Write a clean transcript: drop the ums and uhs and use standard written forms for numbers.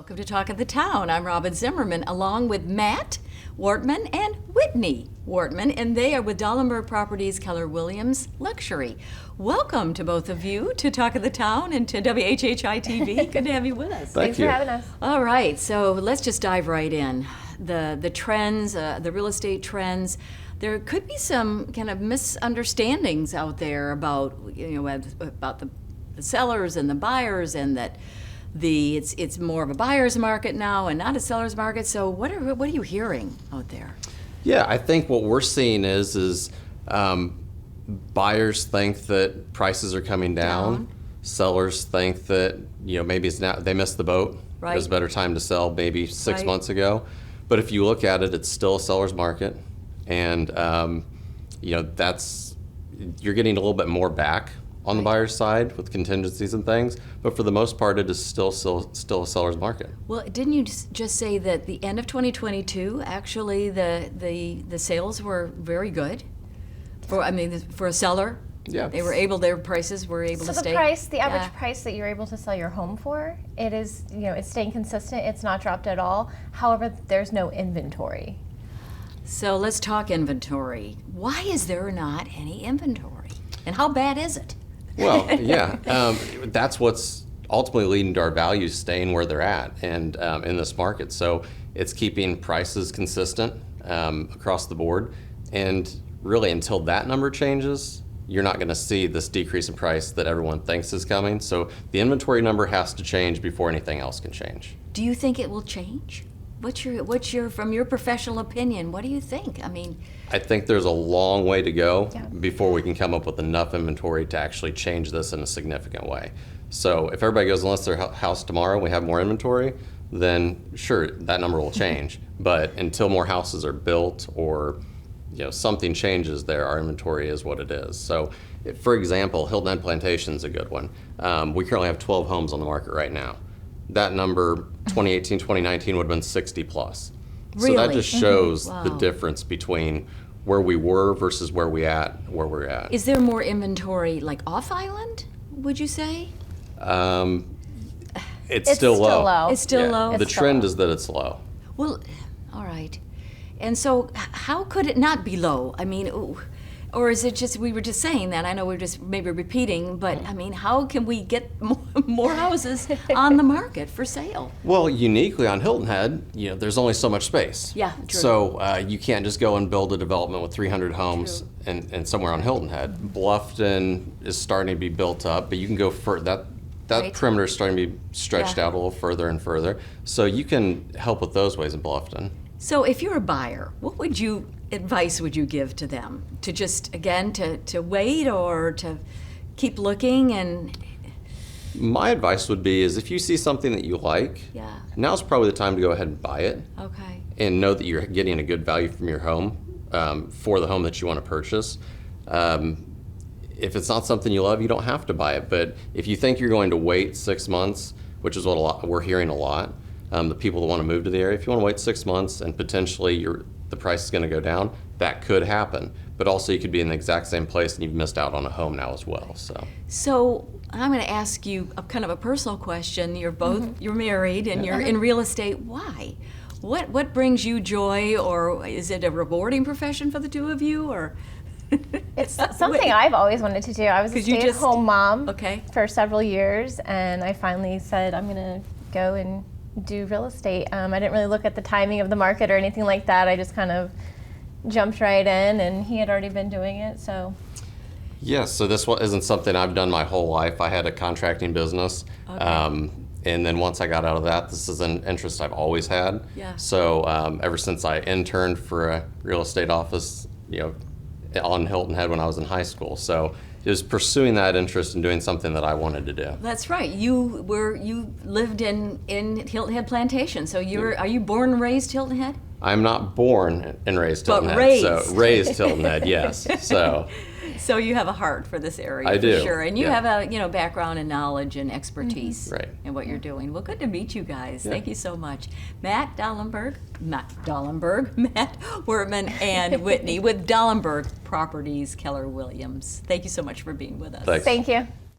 Welcome to Talk of the Town. I'm Robyn Zimmerman, along with Matt Wortman and Whitney Wortman, and they are with Dollenberg Properties, Keller Luxury. Welcome to both of you to Talk of the Town and to WHHI-TV. Good to have you with us. Thanks for having us. All right, so let's just dive right in. The trends, the real estate trends. There could be some kind of misunderstandings out there about about the sellers and the buyers, and that it's more of a buyer's market now and not a seller's market. So what are you hearing out there? Yeah, I think what we're seeing is buyers think that prices are coming down. Sellers think that maybe it's now they missed the boat. Right. There's a better time to sell maybe 6 Right. months ago. But if you look at it, it's still a seller's market, and that's you're getting a little bit more back on the buyer's side with contingencies and things, but for the most part, it is still a seller's market. Well, didn't you just say that the end of 2022, actually, the sales were very good for a seller? Yeah. Their prices were able to stay. So the average price that you're able to sell your home for, it is, it's staying consistent. It's not dropped at all. However, there's no inventory. So let's talk inventory. Why is there not any inventory? And how bad is it? Well, yeah, that's what's ultimately leading to our values staying where they're at and in this market. So it's keeping prices consistent across the board. And really, until that number changes, you're not going to see this decrease in price that everyone thinks is coming. So the inventory number has to change before anything else can change. Do you think it will change? What's your from your professional opinion, what do you think? I think there's a long way to go Yeah. before we can come up with enough inventory to actually change this in a significant way. So if everybody goes and lists their house tomorrow and we have more inventory, then sure, that number will change. But until more houses are built or something changes there, our inventory is what it is. So for example, Hilton Head Plantation is a good one. We currently have 12 homes on the market right now. That number, 2018, 2019, would have been 60 plus. Really? So that just shows Wow. the difference between where we were versus where we're at. Is there more inventory like off island, would you say? It's still low. It's still low? The It's trend still is that it's low. Well, all right. And so how could it not be low? Or is it just, we were just saying that, I know we're just maybe repeating, but how can we get more houses on the market for sale? Well, uniquely on Hilton Head, there's only so much space. Yeah, true. So you can't just go and build a development with 300 homes and somewhere on Hilton Head. Bluffton is starting to be built up, but you can go further. That Right. perimeter is starting to be stretched out a little further and further. So you can help with those ways in Bluffton. So if you're a buyer, what advice would you give to them? To just, again, to wait, or to keep looking? And My advice would be is if you see something that you like, Yeah. now's probably the time to go ahead and buy it. okay. And know that you're getting a good value from your home for the home that you want to purchase. If it's not something you love, you don't have to buy it. But if you think you're going to wait 6 months, which is what we're hearing a lot, the people that want to move to the area, if you want to wait 6 months and potentially the price is going to go down, that could happen. But also you could be in the exact same place and you've missed out on a home now as well. So I'm going to ask you a kind of a personal question. You're both, you're married and you're in real estate. Why? What brings you joy, or is it a rewarding profession for the two of you, or? It's something I've always wanted to do. I was a 'Cause you stay-at-home mom Okay. for several years, and I finally said I'm going to go and do real estate. I didn't really look at the timing of the market or anything like that. I just kind of jumped right in, and he had already been doing it, so. Yes, so this isn't something I've done my whole life. I had a contracting business. And then once I got out of that, this is an interest I've always had. Yeah. So ever since I interned for a real estate office, on Hilton Head when I was in high school. So it was pursuing that interest and doing something that I wanted to do. That's right. You lived in Hilton Head Plantation. So are you born and raised Hilton Head? I'm not born and raised But Hilton Head. raised. So raised Hilton Head, yes. So So you have a heart for this area, I for do, sure, and you yeah. have a background and knowledge and expertise Right. in what you're doing. Well, good to meet you guys. Yeah. Thank you so much, Matt Wortman, and Whitney with Dollenberg Properties, Keller Williams. Thank you so much for being with us. Thanks. Thank you.